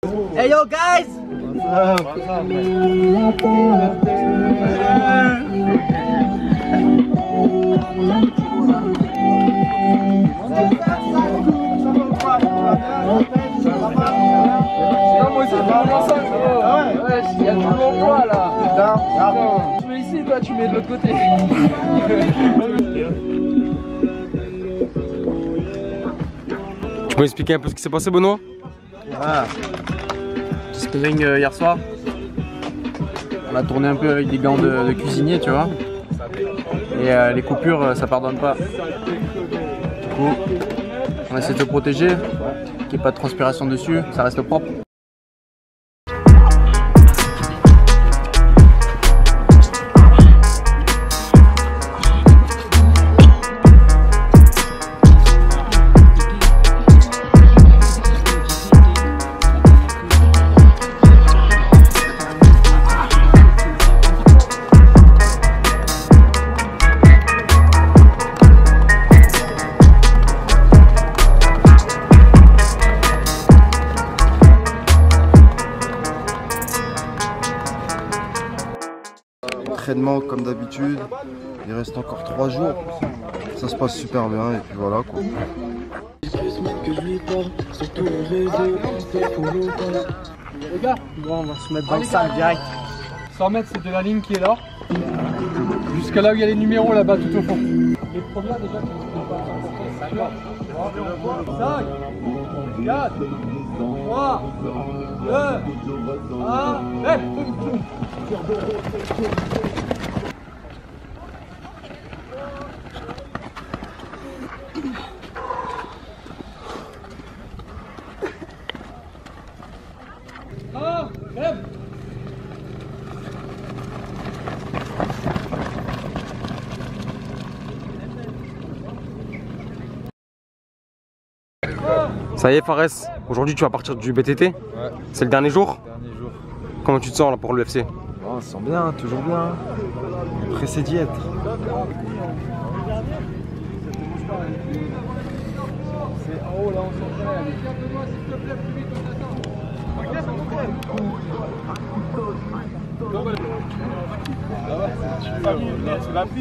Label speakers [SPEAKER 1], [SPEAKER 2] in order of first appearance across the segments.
[SPEAKER 1] Hey yo guys!
[SPEAKER 2] Moi aussi, il y a tout mon poids là. Tu mets ici, toi tu mets de l'autre côté.
[SPEAKER 3] Tu peux expliquer un peu ce qui s'est passé, Benoît?
[SPEAKER 2] Petit sparring hier soir. On a tourné un peu avec des gants de cuisinier, tu vois. Et les coupures, ça pardonne pas. Du coup, on essaie de se protéger, qu'il n'y ait pas de transpiration dessus, ça reste propre.
[SPEAKER 4] Entraînement comme d'habitude, il reste encore 3 jours, ça se passe super bien et puis voilà quoi.
[SPEAKER 2] Les gars, bon, on va se mettre dans le sac direct. 100 mètres, c'est de la ligne qui est là, jusqu'à là où il y a les numéros là-bas tout au fond. Les premières déjà qui ne pas 5, 4, 3, 2, 1, lève.
[SPEAKER 3] Ça y est, Fares, aujourd'hui tu vas partir du BTT. Ouais. C'est le dernier jour?
[SPEAKER 4] Dernier jour.
[SPEAKER 3] Comment tu te sens là pour l'UFC?
[SPEAKER 4] On se sent bien, toujours bien. Pressé d'y être.
[SPEAKER 2] C'est en haut là, on s'entraîne. Garde-moi s'il te plaît, plus vite,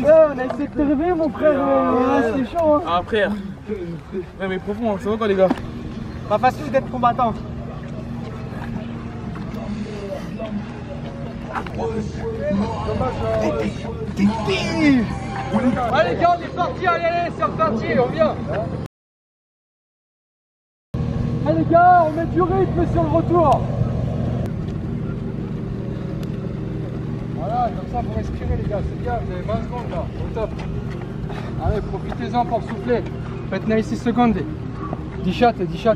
[SPEAKER 2] on a essayé de te réveiller mon frère, c'est chaud hein. Ah frère, ouais mais profond, c'est bon quoi les gars. Pas facile d'être combattant. Allez les gars, on est parti, allez, c'est reparti, on vient. Allez les gars, on met du rythme sur le retour. Voilà, comme ça pour respirer les gars, c'est bien, vous avez 20 secondes là, au top. Allez, profitez-en pour souffler. Faites-nous ici 6 secondes. 10 shots, 10 shots.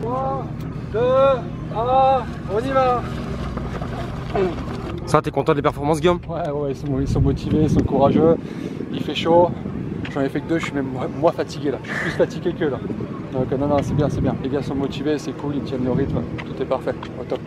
[SPEAKER 2] 3, 2, 1, on y va.
[SPEAKER 3] Ça, t'es content des performances, Guillaume?
[SPEAKER 2] Ouais, ils sont motivés, ils sont courageux. Il fait chaud. J'en ai fait que 2, je suis même moins fatigué là. Je suis plus fatigué que là. Donc non, c'est bien, c'est bien. Les gars sont motivés, c'est cool, ils tiennent le rythme. Tout est parfait, au top.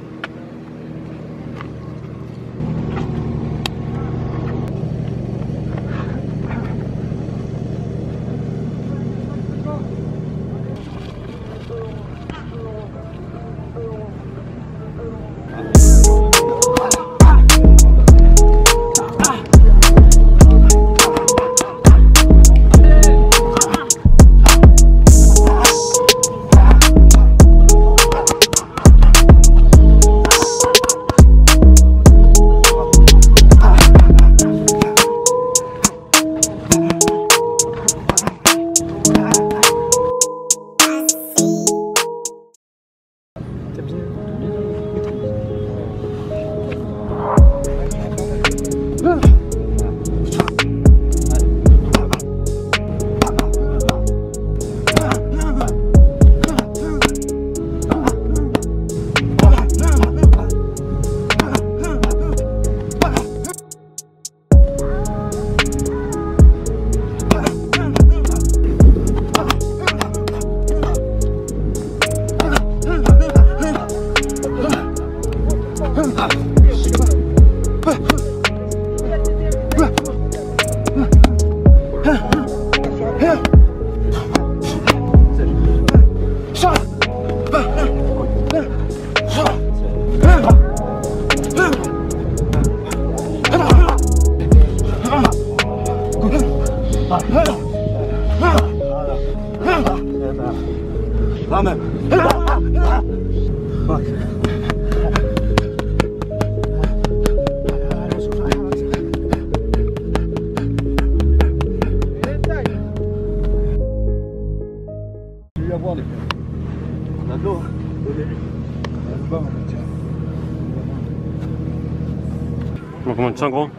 [SPEAKER 3] Comment tu te sens, gros?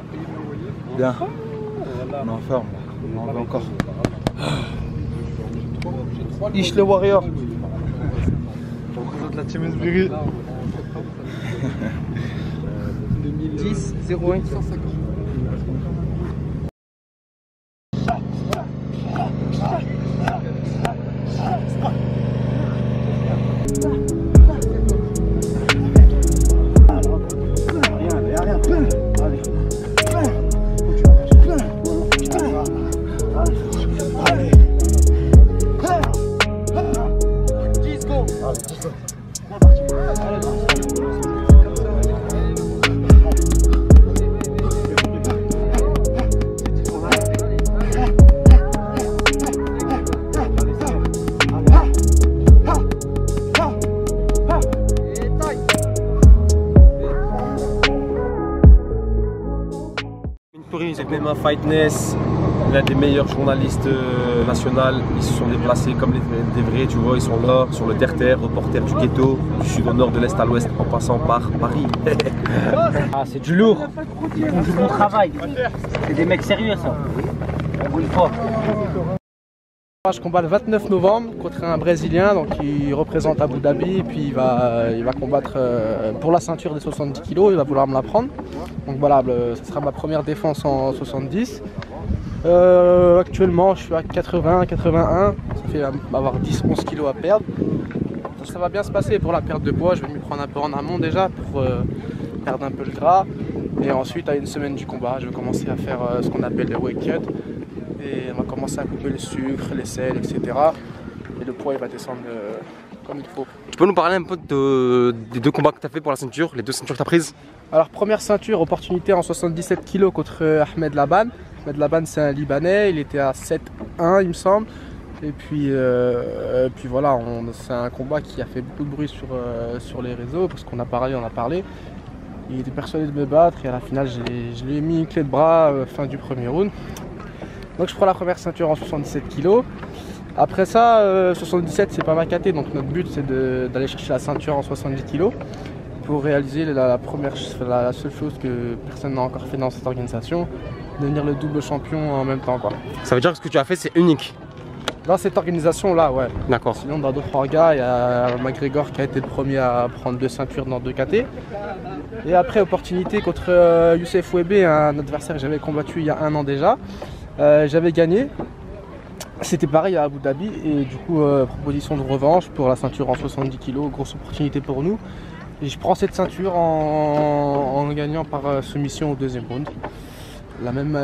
[SPEAKER 4] Bien. On est en forme. On en veut encore.
[SPEAKER 2] Ish le Warrior.
[SPEAKER 4] On représente la Team Sbury.
[SPEAKER 2] 10 01 150.
[SPEAKER 1] MMA Fightness, l'un des meilleurs journalistes nationaux, ils se sont déplacés comme des vrais, tu vois, ils sont là, sur le terre-terre, reporters du ghetto, du sud au nord, de l'est à l'ouest, en passant par Paris.
[SPEAKER 5] Ah, c'est du lourd, ils font du bon travail, c'est des mecs sérieux ça, une fois.
[SPEAKER 2] Je combat le 29 novembre contre un Brésilien, donc il représente Abu Dhabi, et puis il va combattre pour la ceinture des 70 kg, il va vouloir me la prendre. Donc voilà, ce sera ma première défense en 70. Actuellement je suis à 80, 81, ça fait avoir 10-11 kg à perdre. Donc ça va bien se passer pour la perte de poids, je vais m'y prendre un peu en amont déjà pour perdre un peu le gras. Et ensuite à une semaine du combat, je vais commencer à faire ce qu'on appelle le weight cut. Et on va commencer à couper le sucre, les sels, etc. Et le poids il va descendre comme il faut.
[SPEAKER 3] Tu peux nous parler un peu des deux combats que tu as fait pour la ceinture, les deux ceintures que tu as prises?
[SPEAKER 2] Alors première ceinture, opportunité en 77 kg contre Ahmed Laban. Ahmed Laban c'est un Libanais, il était à 7-1 il me semble. Et puis voilà, c'est un combat qui a fait beaucoup de bruit sur les réseaux parce qu'on a parlé. Il était persuadé de me battre et à la finale je lui ai mis une clé de bras fin du premier round. Donc je prends la première ceinture en 77 kg. Après ça, 77 c'est pas ma caté, donc notre but c'est d'aller chercher la ceinture en 70 kg pour réaliser la seule chose que personne n'a encore fait dans cette organisation, devenir le double champion en même temps, quoi.
[SPEAKER 3] Ça veut dire que ce que tu as fait c'est unique?
[SPEAKER 2] Dans cette organisation là, ouais.
[SPEAKER 3] D'accord.
[SPEAKER 2] Sinon dans d'autres orgas, il y a McGregor qui a été le premier à prendre 2 ceintures dans 2 KT. Et après opportunité contre Youssef Webe, un adversaire que j'avais combattu il y a 1 an déjà. J'avais gagné, c'était pareil à Abu Dhabi et du coup proposition de revanche pour la ceinture en 70 kg, grosse opportunité pour nous. Et je prends cette ceinture en gagnant par soumission au deuxième round. La même,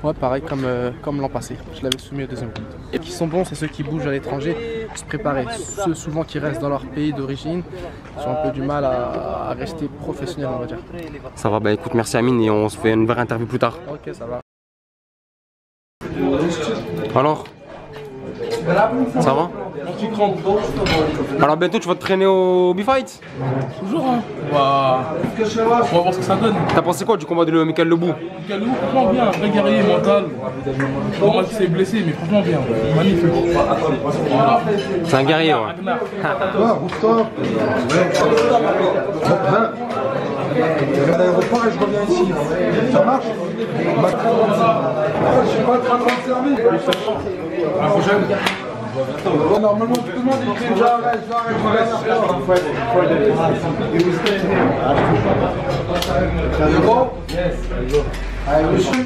[SPEAKER 2] ouais, pareil comme l'an passé, je l'avais soumis au deuxième round. Et qui sont bons, c'est ceux qui bougent à l'étranger, se préparer. Ceux souvent qui restent dans leur pays d'origine, qui ont un peu du mal à rester professionnels, on va dire.
[SPEAKER 3] Ça va, bah écoute, merci Amine et on se fait une vraie interview plus tard.
[SPEAKER 2] Ok, ça va.
[SPEAKER 3] Alors, ça va? Alors bientôt tu vas te traîner au B-Fight?
[SPEAKER 6] Toujours, hein. On va voir ce que ça donne.
[SPEAKER 3] T'as pensé quoi du combat de Michael Lebou?
[SPEAKER 6] Michael Lebou, franchement bien, vrai guerrier mental. Normal qu'il s'est blessé, mais franchement bien. Magnifique. Voilà.
[SPEAKER 3] C'est un guerrier, ouais.
[SPEAKER 7] Je vais à l'aéroport et je reviens ici. Ça marche? Je suis pas en train de me servir.
[SPEAKER 6] À la prochaine.
[SPEAKER 7] Normalement, tout le monde dit que j'arrête. Yes. I wish you.